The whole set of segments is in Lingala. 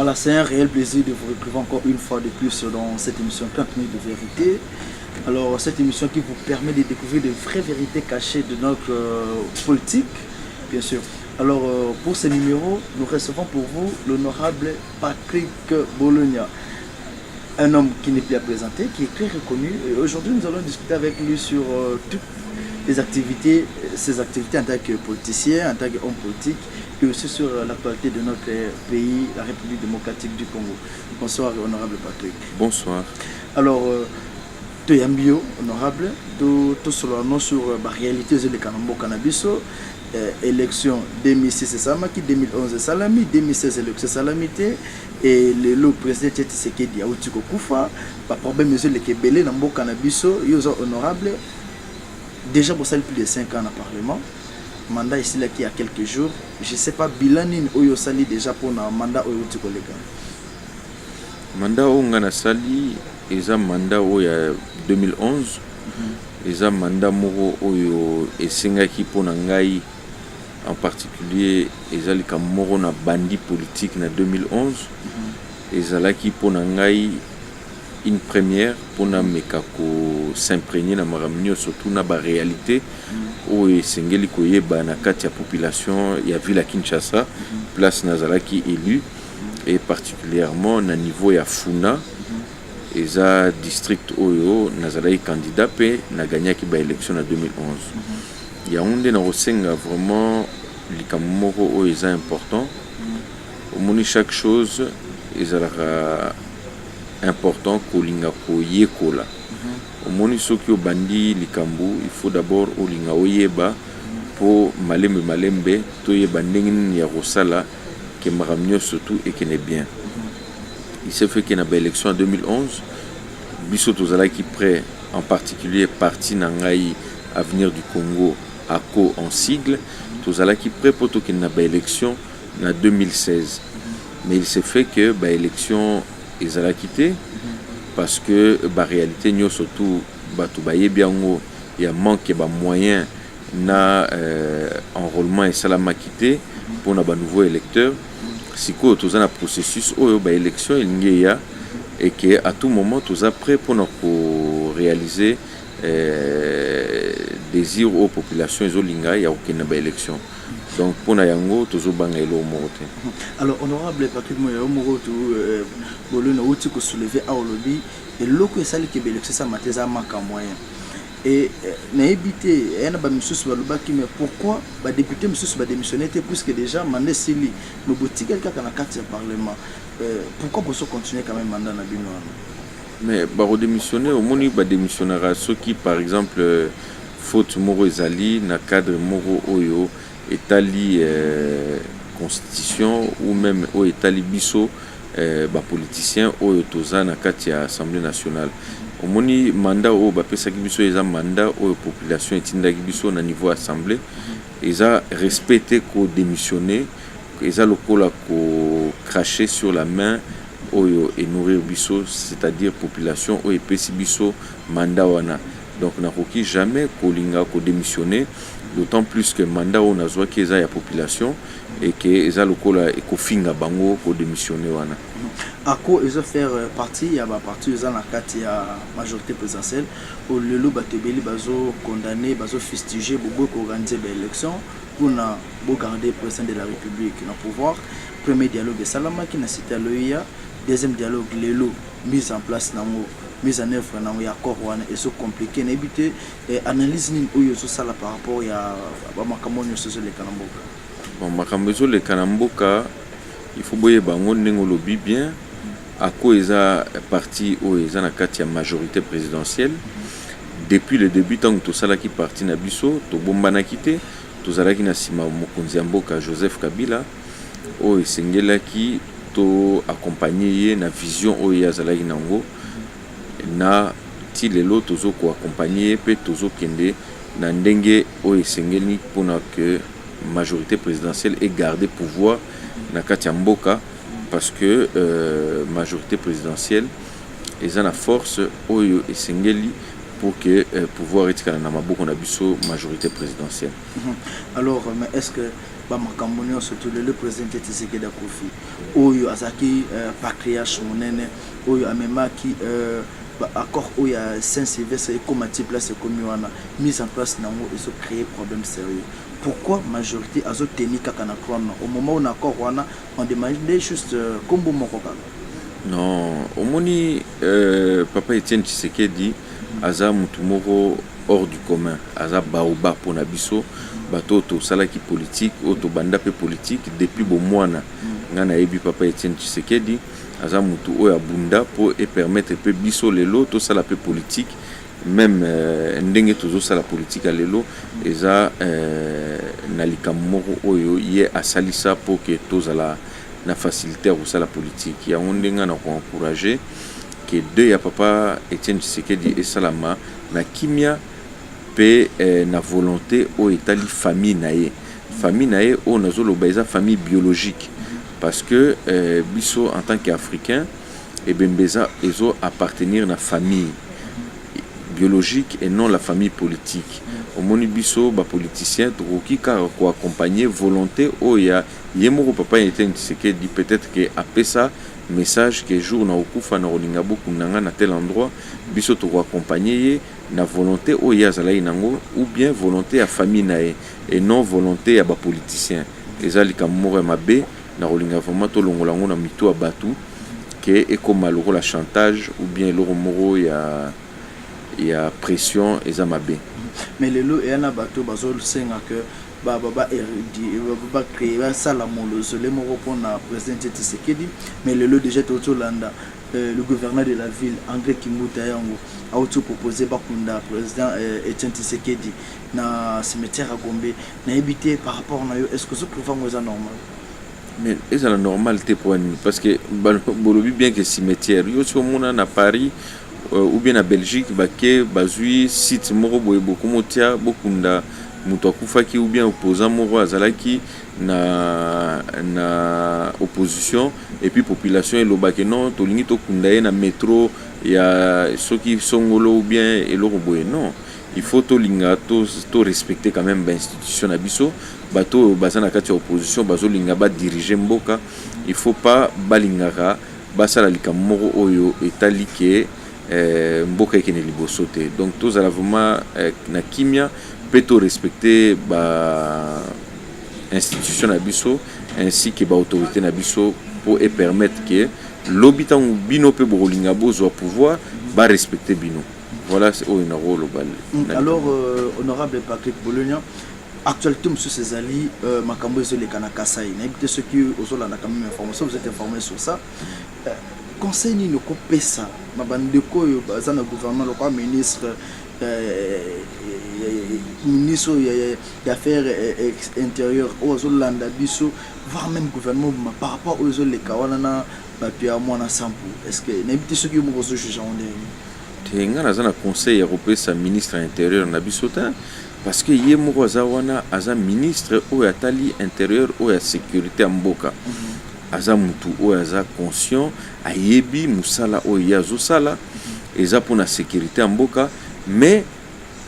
Voilà, c'est un réel plaisir de vous retrouver encore une fois de plus dans cette émission 30 minutes de vérité. Alors, cette émission qui vous permet de découvrir de vraies vérités cachées de notre politique, bien sûr. Alors, pour ce numéro, nous recevons pour vous l'honorable Patrick Bologna, un homme qui n'est plus à présenter, qui est très reconnu. Et aujourd'hui, nous allons discuter avec lui sur toutes les activités, ses activités en tant que politicien, en tant qu'homme politique, et aussi sur l'actualité de notre pays, la République démocratique du Congo. Bonsoir, honorable Patrick. Bonsoir. Alors, Toyambio, honorable, tout cela sur la réalité de Kanambo Cannabiso, élection 2006 Samaki, 2011 Salami, 2016 élection Salamité, et le président Tshisekedi a eu Kufa, pas problème, monsieur le Kébélé, Nambo Cannabiso, ils sont honorables. Déjà, pour ça, plus de 5 ans dans le Parlement. Mandat ici, là, qui y a quelques jours. Je ne sais pas, Bilanin, Oyo Sali, déjà pour un mandat Oyo Tikolega. Mandat Ongana Sali, ils ont mandat Oyo 2011. Ils ont mandat Moro Oyo et Sengaki pour Nangai. En particulier, ils ont comme Moro na bandi politique en 2011. Ils ont qui pour Nangai. Une première pour s'imprégner dans la surtout dans la réalité où Sengeli Koyeba na kati ya population ya ville à Kinshasa place Nazalaki élu et particulièrement na niveau ya Funa et za district Oyo Nazalaki candidat pe na gagné ki ba élection en 2011. Ya onde na rosenga vraiment likamoko Oyo est important au moni chaque chose ezalaka important kolinga koyekola omoni soki obandi likambu il faut d'abord olinga oyeba po malembe toyeba ndenge nini ya kosala ke makamio surtout et que n'est bien. Il s'est fait qu'il y a une élection en 2011 biso tozalaki prêt en particulier parti nangai Avenir du Congo ACO en sigle tozalaki prêt pour qu'il y ait une élection en 2016 mais il s'est fait que ba élection ils ont quitté parce que la réalité nous surtout il y a manque de moyens na enrôlement et salama quitté pour nos nouveaux électeurs si quoi tous un processus où élection il y a et que à tout moment tous prêt pour nous réaliser désir aux populations isolinga il y a aucune élection. Donc, pour nous, toujours bangé le moroté. Alors, honorable Patrick Moya, moroto, bolona outi ko soulever à olobi et loko esali ke belexé ça mateza maka moyen. Et na éviter ena ba misusu baloba ki mais pourquoi ba député misusu ba démissionner puisque déjà mandé sili no boutique quelqu'un kana carte parlement. Pourquoi pour continuer quand même mandat na bino? Mais ba redémissionner au moni ba démissionnera ceux qui par exemple faute moro ezali na cadre moro oyo étali constitution ou même au étali biso ba politicien au toza na kati ya assemblée nationale omoni mandat au ba pesa ki biso eza mandat au population etinda ki biso na niveau assemblée eza respecter ko démissionner eza lokola ko cracher sur la main oyo et nourrir biso c'est-à-dire population au epesi biso mandat wana donc na koki jamais ko linga ko démissionner d'autant plus que mandat on a besoin que la population et que eza lokola et ko finga bango ko démissionner wana ako ils faire partie ya ba parti eza na kati ya majorité présidentielle au lelo batebeli bazo condamner bazo fustiger bobo ko organiser ba élection pour na bo garder président de la République na pouvoir premier dialogue salama qui na cité loya deuxième dialogue lelo mise en place nango mise en œuvre na ya accord wana et so compliqué na éviter analyse ni oyo so sala par rapport ya ba makamoni so le Kanamboka. Bon makambo so le Kanamboka il faut boyer bango ndenge lobi bien à quoi eza parti o eza na kati ya majorité présidentielle depuis le début tant que to sala ki parti na biso to bomba na kité to zala ki na sima mokonzi ya mboka Joseph Kabila o esengela ki to accompagner na vision o ya zala ki nango na ti lelo tozo ko accompagner pe tozo kende na ndenge o esengeli pona que majorité présidentielle et garder pouvoir na kati ya mboka parce que majorité présidentielle eza na force oyo esengeli pour que pouvoir etikala na maboko na biso majorité présidentielle. Alors mais est-ce que makambo surtout le président Tshisekedi Kofi oyo azaki patriarche monene oyo amemaki accord où il y a Saint-Sylvestre et comme place comme mise en place nango et se créer problème sérieux. Pourquoi majorité a tenu kakana trône au moment où on accord on demandait juste combo mokoka. Non, au moni papa Etienne Tshisekedi aza mutumoro hors du commun, aza baoba pour nabiso bato to salaki politique auto banda pe politique depuis bon mois ngana yebi papa Etienne Tshisekedi aza mutu oyo abunda pour et permettre pe biso lelo to sala pe politique même ndenge tozo sala politique à lelo eza na likamoko oyo ye asalisa pour que tozala na facilité au sala politique ya ondenga na ko encourager que deux ya papa Etienne Tshisekedi et salama na kimia pe na volonté o etali famille nae o nazolo baisa famille biologique parce que biso en tant qu'Africain et bembeza ezo appartenir na famille biologique et non la famille politique. Au moni biso ba politicien troki ka ko accompagner volonté o ya yemoko papa Etienne Tshisekedi peut-être que apesa message que jour na okufa na olinga beaucoup nanga na tel endroit biso to accompagner na volonté o ya zalai nango ou bien volonté à famille nae et non volonté à ba politicien ezali kamoro mabe na olinga vraiment to longola ngo na mito abatu que et comme maloro la chantage ou bien loro moro ya pression ezamabe. Mais le lot et un bateau bazol senga que baba érudit baba créer ça la mausolée moro pour na président Tshisekedi mais le lot déjà tout landa le gouverneur de la ville André Kimbuta yango a auto proposé bakunda président Etienne Tshisekedi na cimetière à Gombe na habité par rapport na yo est-ce que ce pouvoir est normal? Mais est-ce la normalité pour nous parce que bolobi bien que cimetière yo sur mona na Paris ou bien à Belgique baké bazui site moko boye beaucoup motia bokunda muto akufaki ou bien opposant moko azalaki na opposition et puis population elobaki non tolingi tokunda ye na métro ya soki songolo ou bien eloko boye non il faut tolinga to respecter quand même l'institution na biso bato bazana kati opposition bazolinga ba diriger mboka il faut pas balingaka basala likamoko oyo etalike mboka ekene liboso te donc tozala vraiment na kimia peut respecter ba institution na biso ainsi que ba autorité na biso pour et permettre que l'habitant bino pe bolinga bozo pouvoir ba respecter bino voilà c'est au rôle global. Alors honorable Patrick Bologna actualité monsieur Césali makambo ezole kana kasai na éviter ceux qui ozolanda quand même information vous êtes informés sur ça conseil ni no kopesa mabandeko yo bazana gouvernement local ministre ministre des affaires intérieures ozolanda biso voire même gouvernement par rapport aux les kawana na bapia mwana sampu est-ce que na éviter ceux qui mo zo juger on est tenga na zana conseil européen sa ministre intérieur na biso ta parce que ye mo zawana aza ministre o ya tali intérieur o ya sécurité mboka aza mutu o aza conscient ayebi musala o yazo sala eza pour la sécurité mboka mais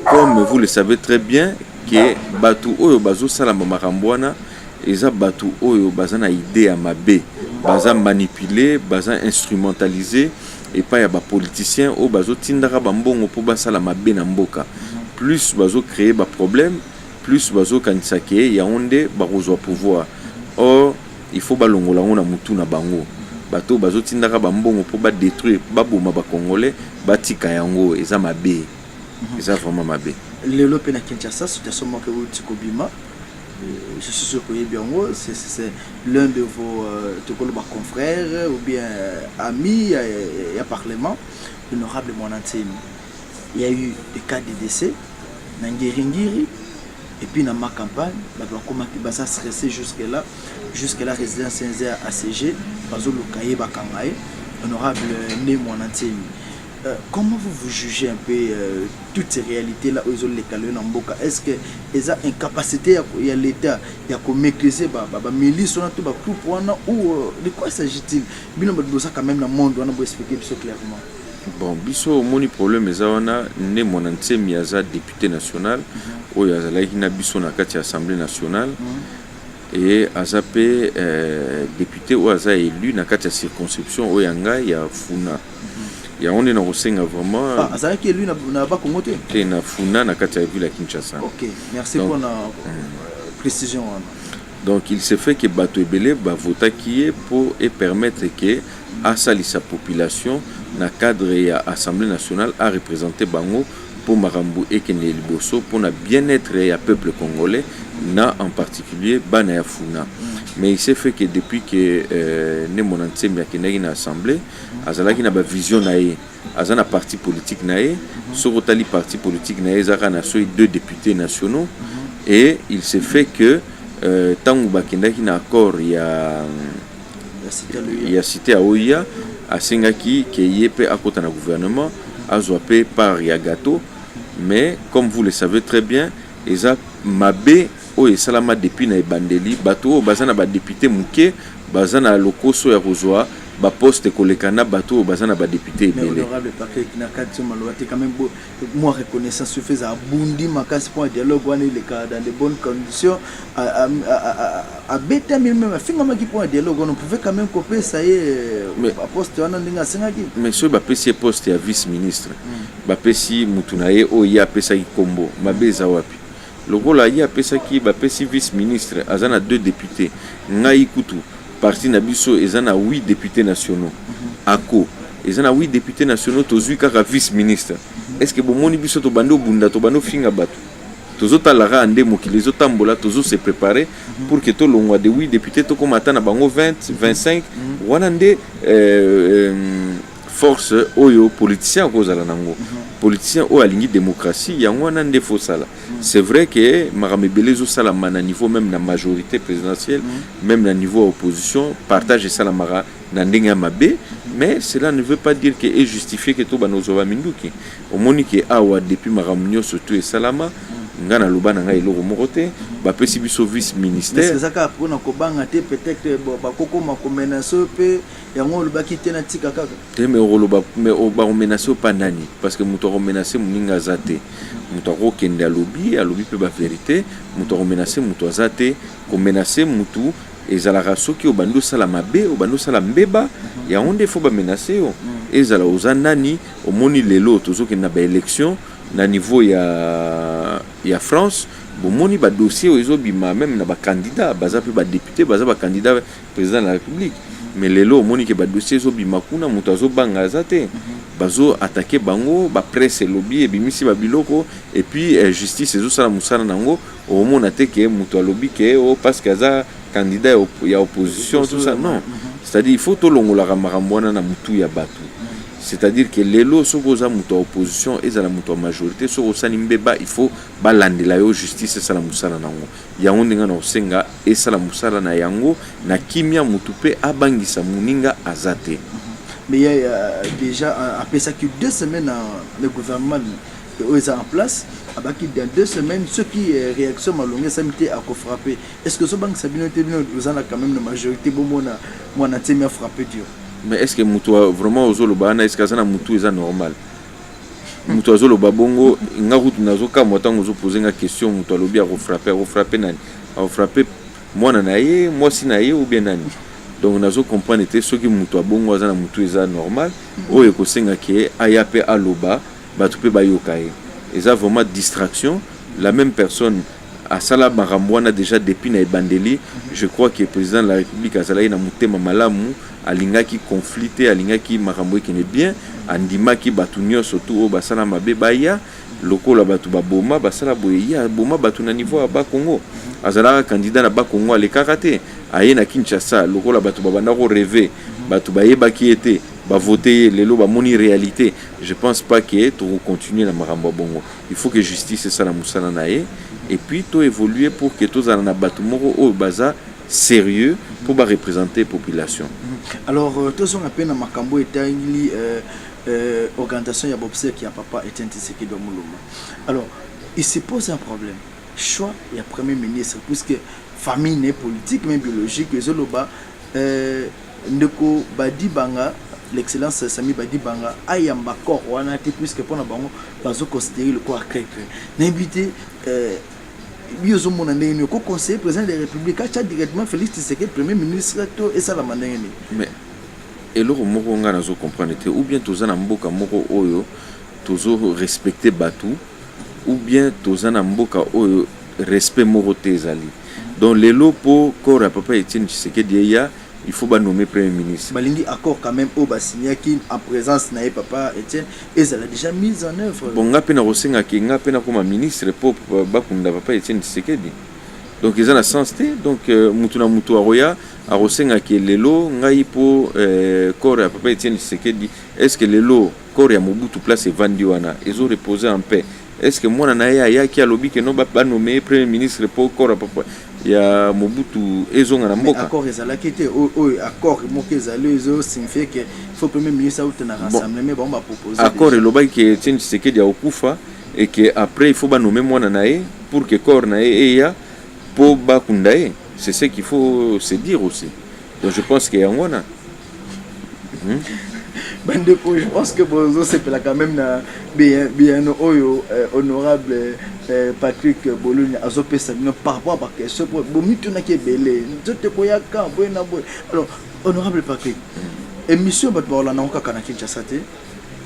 comme vous le savez très bien que batu oyo bazo sala makamboana eza batu oyo bazana idée ya mabe baza manipuler baza instrumentaliser et pas ya ba politiciens o bazo tindaka bambongo po basala mabe na mboka plus bazo créer ba problème plus bazo kanisake ya onde bakozwa pouvoir or il faut balongola ngona mutu na bango bato bazo tindaka bambongo po ba détruire baboma ba congolais batika yango eza mabe eza vraiment mabe lelo pe na Kinshasa situation mo ke utiko bima je suis sûr que c'est l'un de vos confrères ou bien amis à parlement l'honorable Monantemi. Il y a eu des cas de décès dans Ngiringiri et puis dans ma campagne comment ça stressé jusque là résidence sincère ACG bazo lokaye bakangaye honorable né Monantemi. Comment vous jugez un peu toutes ces réalités là aux les calés dans Mboka? Est-ce que ils ont incapacité il y a l'état il y a comme maîtriser ba milice on a tout ba coup ou de quoi s'agit-il? Bino ça quand même dans monde on a beau expliquer ça clairement. Bon biso moni problème ezawana né Monantemi aza député national o yazala hina biso na kati assemblée nationale et azapé député ou aza élu na kati ya circonscription oyo yanga ya Funa. Ya on est na kosenga vraiment aza qui élu na ba Congo te na Funa na kati ya ville ya Kinshasa. OK, merci pour la précision. Donc il se fait que bato ebele ba vota qui est pour et permettre que asali sa population na cadre ya Assemblée nationale a représenté bango pour marambu et que liboso pour na bien-être ya peuple congolais na en particulier bana ya Funa. Mais il s'est fait que depuis que ne mon ancien ya kenaki na assemblée azalaki na ba vision na ye azana parti politique na ye sokotali parti politique na ye zaka na soy 2 députés nationaux et il s'est fait que tangu bakendaki na accord ya cité Aoya asengaki ke yepe akota na gouvernement azwa pe par ya gâteau. Mais comme vous le savez très bien eza mabe o esalama depuis na ebandeli bato bazana ba député muke bazana lokoso ya kozwa ba poste kolekana bato bazana ba député ebele. Honorable Paquet na kati malobate quand même moi reconnaissance suffisante abundi makasi pour un dialogue wana il est dans de bonnes conditions a beta même finga maki pour un dialogue on pouvait quand même couper ça y est ba poste wana ndinga sengaki mais so ba pesi poste ya vice ministre ba pesi mutunaye o ya pesa ikombo mabeza wapi lokola ya pesa ki ba pesi vice ministre azana 2 députés ngai kutu parti na biso ezana 8 députés nationaux ako ezana 8 députés nationaux tozui kaka vice ministre est-ce que bomoni biso to bando bunda to bando finga bato tozo talara ande mokili zo tambola tozo se préparer pour que to longwa de 8 députés to komata na bango 20 25 wana nde force oyo politicien kozala nango politicien o alingi démocratie yango wana nde fosala. C'est vrai que makambo ebele ezosalama na niveau même na majorité présidentielle même na niveau opposition partage esalamaka na ndenge ya mabe mais cela ne veut pas dire que est justifié que to banozoba minduki omoni ke awa depuis makambo nyonso to esalama nga na loba na ngai eloko moko te bapesi biso vice ministère ezaka mpona kobanga te peut-être bakokoma komenace pe yango olobaki te na tika kaka te me oloba me bakomenace opa nani parce que moto akomenace moninga aza te moto akokende alobi pe ba vérité moto akomenace moto aza te komenace motu ezalaka soki obandi osala mabe obandi osala mbeba yango nde fo bamenace yo ezala oza nani omoni lelo tozokende na baélection na niveau ya France bomoni ba dossier ezobima même na ba candidat baza pe ba député baza ba candidat président de la République mais lelo omoni ke ba dossier ezobima kuna moto azobanga azate bazo attaquer bango ba presse lobby ebimisi ba biloko et puis justice ezosala musala nango omona te ke moto alobi ke parce que aza candidat ya opposition tout ça non c'est-à-dire il faut to longola makambo wana na mutu ya batu. C'est-à-dire que lelo sokoza muto opposition ezala muto majorité soko sani mbeba il faut balandela yo justice sala musala nango yango ndinga na osenga esala musala na yango na kimia mutu pe abangisa muninga azate. Mais il y a déjà après ça que 2 semaines le gouvernement est en place abaki dans 2 semaines ceux qui réaction malongé samité à frapper est-ce que ce banque sabino vous en a quand même la majorité bon moi na temi a frappé dur. Mais est-ce que mutu vraiment ozoloba na est-ce que ça na mutu est normal mutu azoloba bongo nga kutu nazoka motango zo poser nga question mutu alobi a refrapper nani a frapper mwana na ye moi si na ye ou bien nani donc nazo comprendre te soki mutu abongo azana mutu est normal o ekosenga ke aya pe aloba batu pe bayoka ye eza vraiment distraction la même personne à sala marambwana déjà depuis na ebandeli je crois que le président de la République azala na mutema malamu alingaki conflité alingaki makambo ekene bien andimaki batu nyonso to basala mabe baya lokola batu baboma basala boya boma batu na niveau ya ba Congo azala candidat na ba Congo alekaka te aye na Kinshasa lokola batu babanda ko rêver batu bayebaki ete ba voter lelo ba moni réalité. Je pense pas que to continuer na makambo bongo il faut que justice sala musala na ye et puis to évoluer pour que tous en batu moko o baza sérieux pour ba représenter population. Alors tous on appelle na makambo etangili organisation ya bobse qui a papa Etienne Tshisekedi Muluma. Alors il se pose un problème choix ya premier ministre puisque famille n'est politique mais biologique ezoloba ndeko badibanga l'excellence Sami Badibanga ayamba corps wana te puisque pona bango bazo considérer le corps quelque n'habité biso mona ndenge ko conseiller président de la République acha directement Félix Tshisekedi premier ministre to et ça la mandenge. Mais eloko moko nga nazo comprendre te ou bien tozana mboka moko oyo tozo respecter batu ou bien tozana mboka oyo respect moko te ezali. Donc lelo po corps à papa Etienne Tshisekedi ya il faut nommer premier ministre. Balingi accord quand même au signé qui en présence na papa Etienne et ça l'a déjà mis en œuvre. Bon ngape na rosenga ki ngape na comme ministre po bakunda papa Etienne Tshisekedi. Donc ils ont la sens te donc mutuna mutu aroya a rosenga ki lelo ngai po corps à papa Etienne Tshisekedi est-ce que lelo corps ya Mobutu place evandi wana ils ont reposé en paix. Est-ce que moi na ya ki a lobby que non ba nommer premier ministre po corps à papa ya Mobutu ezonga na mboka. Accord ezala qui était accord moke ezali ezo signifie que faut premier ministre out na rassemblement ba on va proposer accord le bail que Etienne Tshisekedi a okufa et que après il faut ba nommer mwana nae pour que corps nae ya po ba kundae. C'est ce qu'il faut se dire aussi. Donc je pense qu'il y a ngona. Je pense que Bozo c'est quand même bien honorable Patrick Bologna azopé ça par rapport à question pour mituna qui est belé nzote koyaka boyena boy. Alors honorable Patrick émission batbola na okaka na Kinshasa te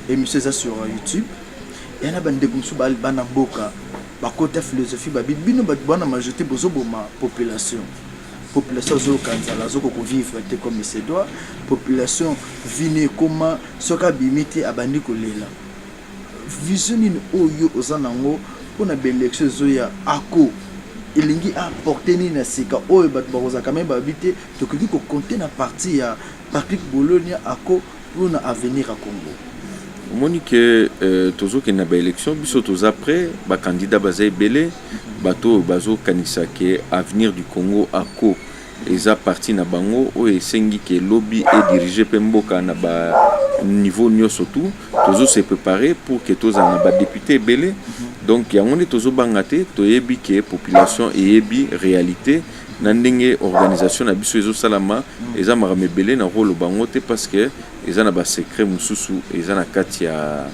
émission ça sur YouTube et na bande kumsu bana mboka ba côté philosophie ba bino batbona majorité bozo boma population zo kanzala zo ko vivre te comme se doit population vine comment soka bimiti abandi kolela vision ni oyo ozanango pona belection zo ya ako elingi apporter ni na sika oyo bat baroza quand même babité to ko compter na partie ya Patrick Bologna ako pour na avenir à Congo. Monique tozo ke na ba élection biso toza après ba candidat bazay belé bato bazo kanisa ke avenir du Congo ako eza parti na bango o esengi ke lobby et dirigé pemboka na ba niveau nyonso tout tozo se préparer pour que toza na ba député belé. Donc yango ne tozo bangate toyebi ke population eyebi réalité na ndenge organisation na biso ezo salama eza marame belé na rôle bango te parce que eza na ba secret mususu eza na kati ya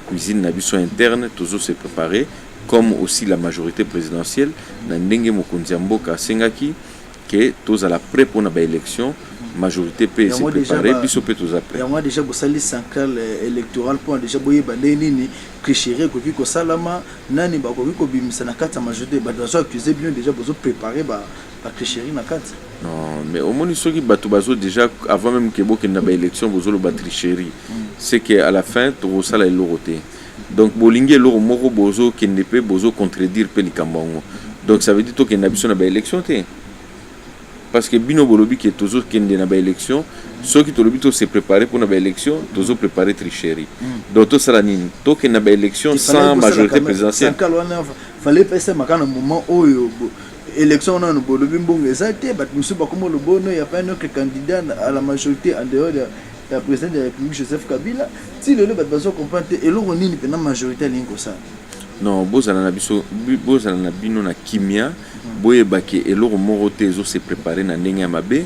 cuisine na biso interne tozo se préparer comme aussi la majorité présidentielle na ndenge mokonzi ya mboka asengaki que toza la prêt pour na ba élection majorité peut se préparer biso peut toza prêt. Yango déjà bosali central électoral pour déjà boye bandé nini tricherie ko ko salama nani ba ko bimisa na kati majorité ba doit accuser bien déjà bozo préparer ba tricherie na kati. Non, mais au moins ceux qui bato bazo déjà avant même que boke na ba élection bozo le ba tricherie. C'est que à la fin to sala eloroté. Donc bolingi eloro moko bozo qui ne peut bozo contredire pe likambango. Donc ça veut dire to que na biso na ba élection te. Parce que bino bolobi qui est toujours kende na ba élection ceux qui tolobi to se préparer pour na ba élection toujours préparer tricherie. Donc to sala nini to que na ba élection sans majorité présidentielle. Fallait passer makana moment oyo élection on a no bolobi mbongo ezate bat musu ba comme le bono y a pas un autre candidat à la majorité en dehors de la présidente de la République Joseph Kabila si le bat bazo comprendre et lo nini pena majorité lingo ça. Non bozala na biso bozala na bino na kimia boye bake eloko moko te ezo se préparer na ndenge ya mabe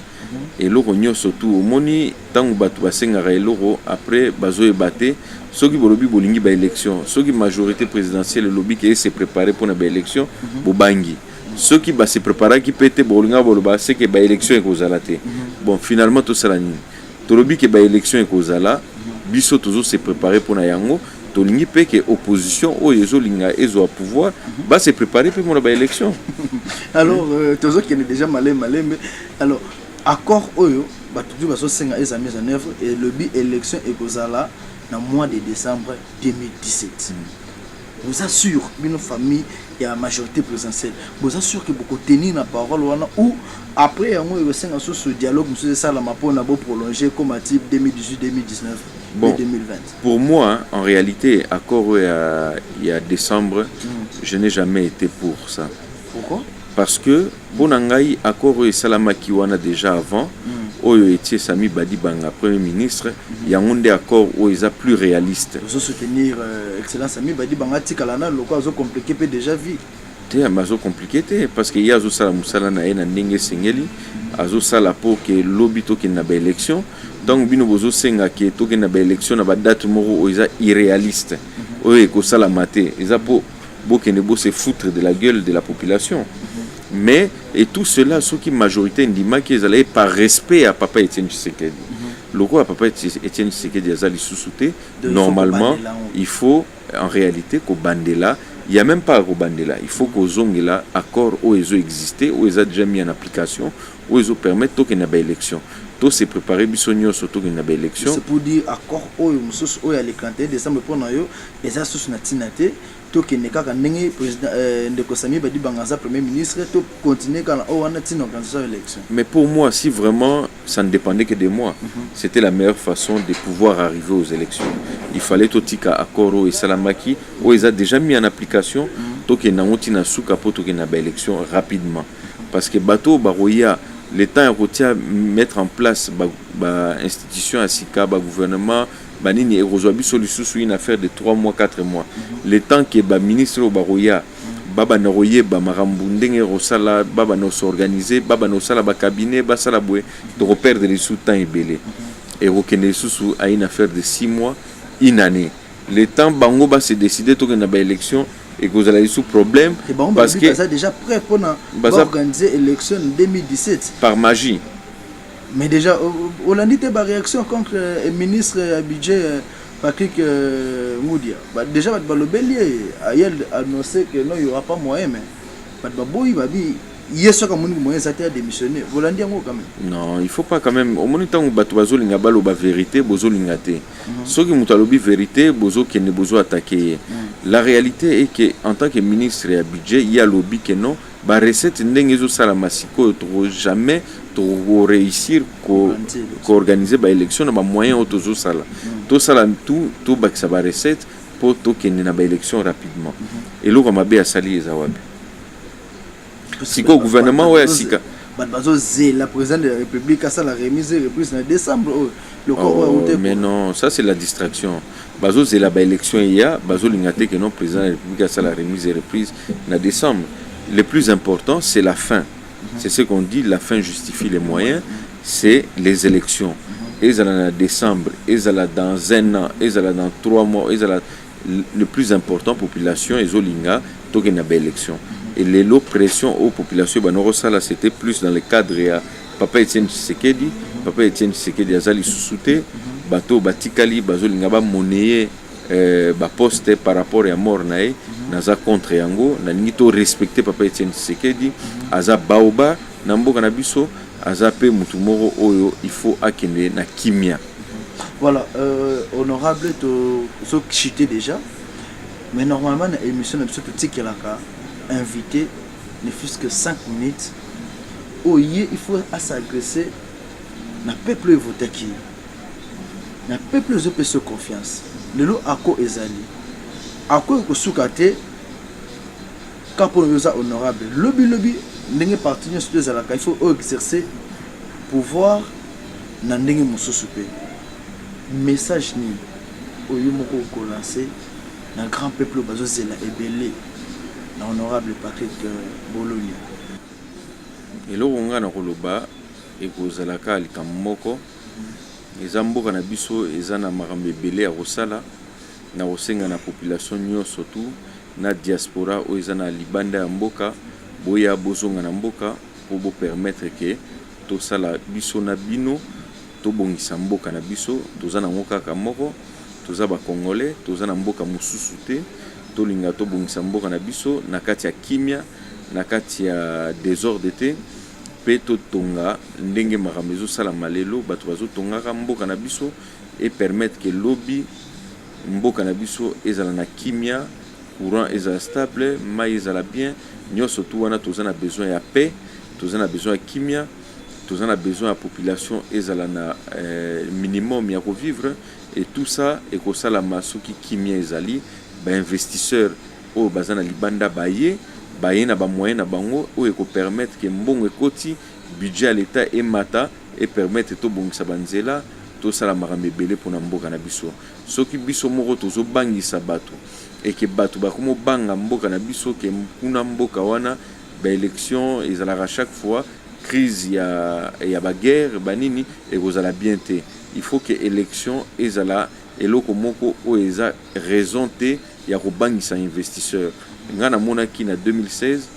eloko nyonso tu omoni ntango bato basengaka eloko après bazoyeba te soki bolobi bolingi ba élection soki majorité présidentielle elobi ke se préparer mpona ba élection bobangi soki base préparaki mpe te bolinga boloba seke ba élection ekozala te bon finalement tosala nini tolobi ke ba élection ekozala biso tozo se préparer mpona yango tolingi pe que opposition o ezolinga ezo pouvoir va se préparer pour mon élection. Alors tozo qui est déjà malé mais alors accord oyo ba tout ba so senga eza mise en œuvre et le bi élection ekozala na mois de décembre 2017. Vous assure une famille et la majorité présidentielle. Vous assure que beaucoup tenir la parole ou après on va senga sur ce dialogue monsieur ça la mapo na bo prolonger comme à type 2018 2019. Bon, 2020. Pour moi, en réalité, accord il y a décembre, je n'ai jamais été pour ça. Pourquoi? Parce que Bonangaï, accord et Salama Kiwana déjà avant, Oyo Etie Sami Badibanga, Premier ministre, il y a un accord où ils sont plus réalistes. Vous soutenir Excellence Sami Badibanga, Tikalana, le quoi, compliqué, peut déjà vu. C'est compliqué parce qu'il y a Azosala Moussala na Ndenge Sengeli, Azosala pour que l'obito qui n'a pas élection. Donc bino bozo senga ke toke na ba élection na ba date moko oza irréaliste oyo ko sala maté eza po Bokene se foutre de la gueule de la population. Mais, et tout cela, ceux qui majorité ndima qui est par respect à Papa Etienne Tshisekedi. Le roi à Papa Etienne Tshisekedi Azali Sousouté, normalement, il faut en réalité qu'au Bandela, il n'y a même pas au Bandela, il faut qu'aux Zongela, accord où ils ont existé, où ils ont déjà mis en application, où ils ont permis qu'il y ait une élection. Tout s'est préparé, bisogno surtout qu'il y ait une élection. C'est pour dire accord où il y a les 31 décembre pour nous, les associations nationales. To ke neka ka ndenge président Ndeko Sami Badi Bangaza premier ministre to continuer quand on a tino organisation élection. Mais pour moi, si vraiment ça ne dépendait que de moi, c'était la meilleure façon de pouvoir arriver aux élections. Il fallait tout tika Akoro et Salamaki où ils ont déjà mis en application to ke na ngotina suka po to ke na ba élection rapidement parce que bateau baroya le temps à mettre en place ba institution à Sika ba gouvernement banini erozoabi solution une affaire de 3 mois 4 mois le temps que ba ministre baroya baba naroye ba marambundenge rosala baba no s'organiser baba no sala ba cabinet ba sala boué de reperdre les sous-temps et belé et rokene sous à une affaire de 6 mois une année le temps bango ba se décider to que na ba élection et que vous allez sous problème parce que ça déjà prêt pour organiser l'élection 2017 par magie. Mais déjà on a dit des réactions contre le ministre à budget Patrick Moudia. Déjà le bélier a annoncé que non il y aura pas moyen mais il y a ce que moyen ça a démissionné. Vous l'avez dit quand même. Non, il faut pas quand même au moment où batu bazolinga balo ba vérité bozolinga te. Ceux qui mutalobi vérité bozo qui ne bozo attaquer. La réalité est que en tant que ministre à budget il y a lobby que non ba recette ndenge zo sala masiko trop jamais trop réussir ko organiser ba élection na ba moyen autozo sala. Tout sala tout ba ça ba recette pour to que na ba élection rapidement. Et lo comme ba sali ezawabi. Si le gouvernement ouais sika la présidente de la République a ça la remise et reprise en décembre mais non ça c'est la distraction bazo c'est la élection il y a bazo lingate que non président de la République a ça la remise et reprise en décembre. Le plus important c'est la fin. C'est ce qu'on dit, la fin justifie les moyens, c'est les élections. Ils allaient en décembre, ils allaient dans 1 an, ils allaient dans 3 mois, ils allaient le plus important population et zolinga to na ba élection. Et les lots pression aux populations banorosala c'était plus dans le cadre ya Papa Etienne Tshisekedi azali sousouté bato batikali bazolinga ba monnaie ba poste par rapport à mort nae naza contre yango na nito respecter Papa Etienne Tshisekedi aza baoba na mboka na biso aza pe mutu moko oyo il faut akende na kimia. Voilà honorable to so chité déjà mais normalement na émission na biso petite kelaka invité ne fût-ce que 5 minutes où il faut s'agresser na peuple voter qui na peuple peut se confiance le lot ako ezali ako ko sukate kapo yoza honorable lobby ndenge partenaire sur les alaka il faut exercer pouvoir na ndenge mosusu pe message ni oyo moko ko lancer na grand peuple bazo zela ebele na honorable Patrick Bologna. Et là on a na koloba et kozalaka likamoko ezamboka na biso ezana makambe belé a rosala na osenga na population nyonso tout na diaspora o ezana libanda ya mboka boya bozonga na mboka pour bo permettre que to sala biso na bino to bongisa mboka na biso tozana ngoka ka moko toza ba congolais tozana mboka mususu te tolinga to bongisa mboka na biso na kati ya kimia na kati ya désordre te pe to tonga ndenge makambo ezosala malelo bato bazotongaka mboka na biso et permettre que lobby mboka na biso ezala na kimia courant ezala stable mai ezala bien nyonso tu wana toza na besoin ya paix toza na besoin ya kimia toza na besoin ya population ezala na minimum ya kovivre et tout ça ekosalama soki kimia ezali investisseurs au bazana libanda baye na ba moyen na bango ou eko permettre que mbongo ekoti budget à l'état et mata et permettre to bongisa banzela to sala makambe belé pour na mboka na biso soki biso moko tozo bangisa bato et que bato ba komo banga mboka na biso ke kuna mboka wana ba élection ezala chaque fois crise ya ba guerre banini et vous ala bien té il faut que élection ezala eloko moko oyo eza raison te ya kobangisa investisseur. Nga namonaki na 2016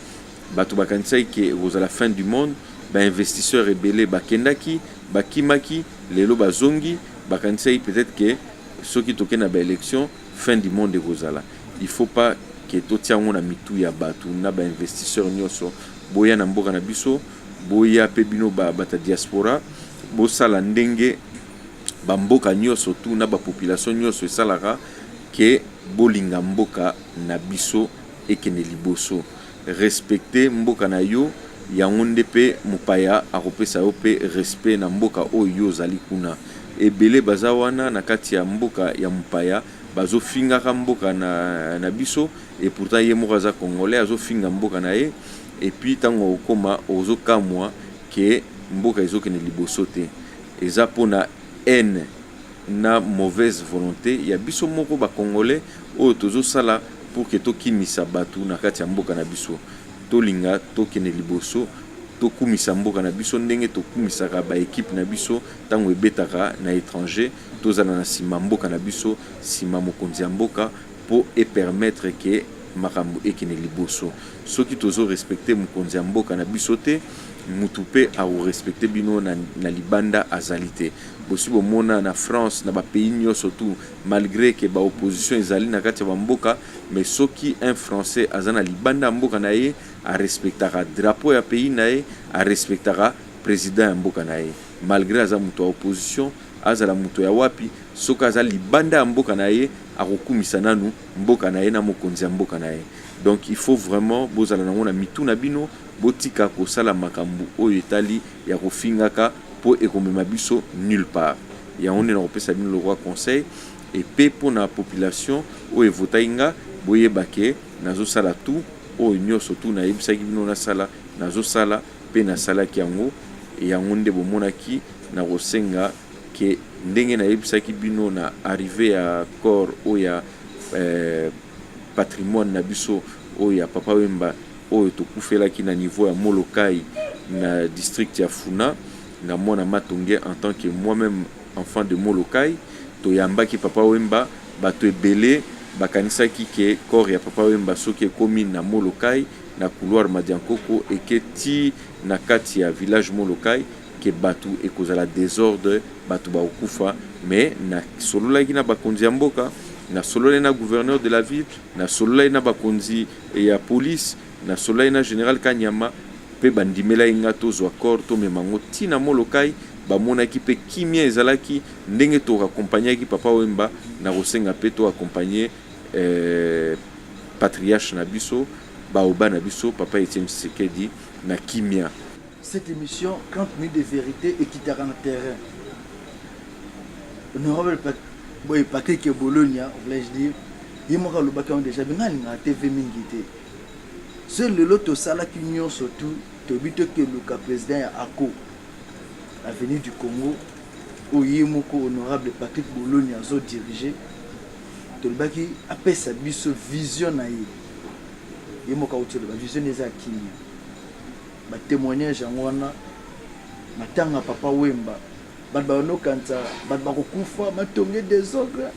bato bakanisaki ke ekozala fin du monde, bainvestisseur ebele bakendaki bakimaki, lelo bazongi bakanisaki peut-être ke soki toke na baélection fin du monde ekozala. Il faut pas ke totia ngo na mitu ya bato na bainvestisseur nyonso boya na mboka na biso, boya pe bino bata diaspora, bosala ndenge bamboka nyonso tu na bapopulation nyonso esalaka ke bolinga mboka na biso ekene liboso. Respecter mboka na yo yango nde pe mopaya akopesa yo pe respect na mboka oyo yo ozali kuna. Ebele baza wana na kati ya mboka ya mopaya bazofingaka mboka na biso, et pourtant ye moko aza congolais azofinga mboka na ye, et puis ntango okoma ozokamwa ke mboka ezokende liboso te. Eza mpona haine na mauvaise volonté ya biso moko bacongolais oyo tozosala pour ke tokimisa bato na kati ya mboka na biso. Tolinga tokende liboso, tokumisa mboka na biso ndenge tokumisaka baekipe na biso ntango ebetaka na étranger, tozala na nsima mboka na biso, nsima mokonzi ya mboka po epermettre ke makambo ekende liboso. Soki tozo respecte mokonzi ya mboka na biso te, mutu pe arespecte bino na libanda azali te. Bosi bomona na France na bapays nyonso tu, malgré que ba opposition ezali na kati ya bamboka, mais soki un français aza na libanda mboka na ye arespectaka drapeau ya pays na ye, arespectaka président ya mboka na ye, malgré aza mutu ya opposition, azala mutu ya wapi, soki aza libanda ya mboka na ye akokumisa nanu mboka na ye na mokonzi ya mboka na ye. Donc il faut vraiment bozala nango na mitu na bino, botika kosala makambo oyo etali ya kofingaka po ekomema biso nulle part. Yango nde nakopesa bino le roi conseil, et pe po na population oyo evotai nga boyeba ke nazosala tout oyo nyonso tu nayebisaki bino nasala, nazosala pe nasalaki yango. E yango nde bomonaki nakosenga ke ndenge nayebisaki bino na arrivé ya corps oyo ya patrimoine na biso oyo ya Papa Wemba oyo tokufelaki na niveau ya Molokai na district ya Funa na mwana Matonge. En tant que moi-même enfant de Molokai, toyambaki Papa Wemba, bato ebele bakanisaki ke corps ya Papa Wemba soki ekomi na Molokai na couloir Madiankoko eke ti na kati ya village Molokai ke batu ekozala désordre, batu baokufa. Mais na sololaki na bakonzi ya mboka, na sololaki na gouverneur de la ville, na sololaki na bakonzi ya police, na sololaki na général Kanyama, pe bandimela inga tozwa corps tomemango ti na Molokai. Bamonaki pe kimia ezalaki ndenge to accompagnaki Papa Wemba, na kosenga pe to accompagner patriarche na biso baoba na biso Papa Etienne Tshisekedi na kimia. Cette émission 30 minutes de vérité et qui t'a dans le terrain. Honorable Patrick Bologna, voulais-je dire, il m'a dit que déjà bien na TV mingité. Seul le lot sala qui union surtout te bito que le président Ako l'avenir du Congo où yemoko honorable Patrick Bologna zo dirigé to le baki appelle sa biso vision na ye. Yemoka outi le vision des akini. Ba témoignage ngwana matanga Papa Wemba ba no kanta ba kokufa matonge des ogres.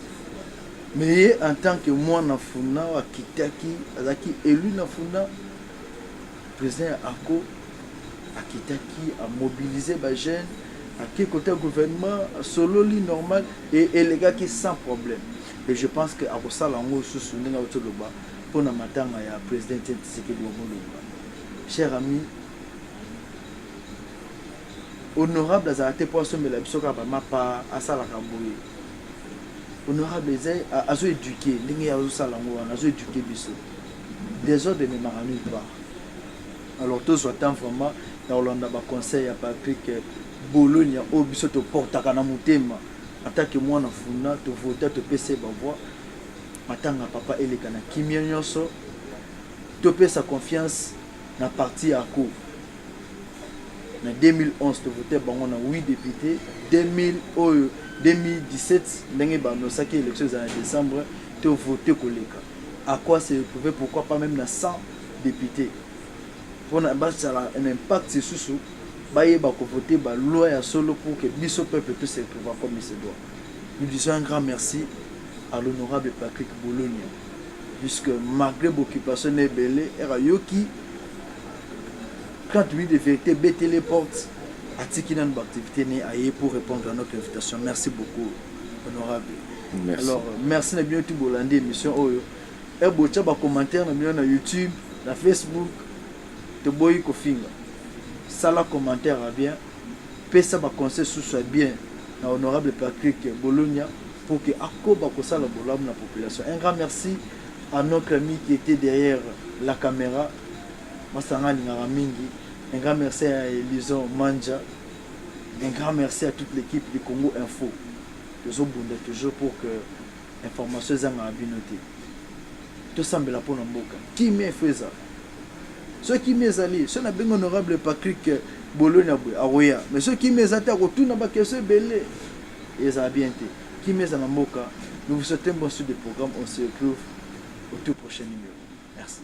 Mais en tant que moi na funa wa kitaki azaki élu na funa président Ako akitaki a mobiliser ba jeunes à qui côté gouvernement solo li normal et les gars qui sans problème. Et je pense que à ça lango sous souvenir à autour de bas pour na matanga ya président Tshisekedi Lumumba. Chers amis, honorable azate poisson mais la biso ka ba mapa asala kamboye. Honorable Zay a éduqué, l'ingé a éduqué biso. Des ordres ne m'ont nulle part. Alors tous attendent vraiment dans l'on a conseil à Patrick Bologna au biso te porte à Kanamutema. En tant que moi na funa te voter te PC ba voix. Matanga papa elekana kimia nyonso. Te paie sa confiance na parti à coup. En 2011 te voter bango na 8 députés. 2017, l'année élection en décembre, tu as voté Koleka. À quoi c'est prouvé, pourquoi pas même dans 100 députés. Pour un impact sur ce, il faut voter la loi solo pour que le peuple puisse se trouver comme il se doit. Nous disons un grand merci à l'honorable Patrick Bologna, puisque malgré l'occupation de Belé, Erayoki, quand lui de vérité, bêter les portes, à Tikinan activité pour répondre à notre invitation. Merci beaucoup, honorable. Merci. Alors, merci à bien tout Bolandi émission Oyo. Et bocha ba commentaire na YouTube, na Facebook, te boy ko finga. Ça la commentaire à bien. Pesa ba conseil sous soit bien na honorable Patrick Bologna pour que akoba ko sala bolam na population. Un grand merci à notre ami qui était derrière la caméra. Masangani Ngaramingi. Un grand merci à Elison Manja. Un grand merci à toute l'équipe du Congo Info. Nous avons toujours pour que l'information soit bien notée. Tout ça, c'est pour nous. Qui m'a fait ça? Ceux qui m'ont allé, ceux qui ont bien honorable Patrick Bologna, mais ceux qui m'ont allé, tout n'a pas que ce belé. Et ça a bien été. Qui m'ont allé, nous vous souhaitons bon suite de programme. On se retrouve au tout prochain numéro. Merci.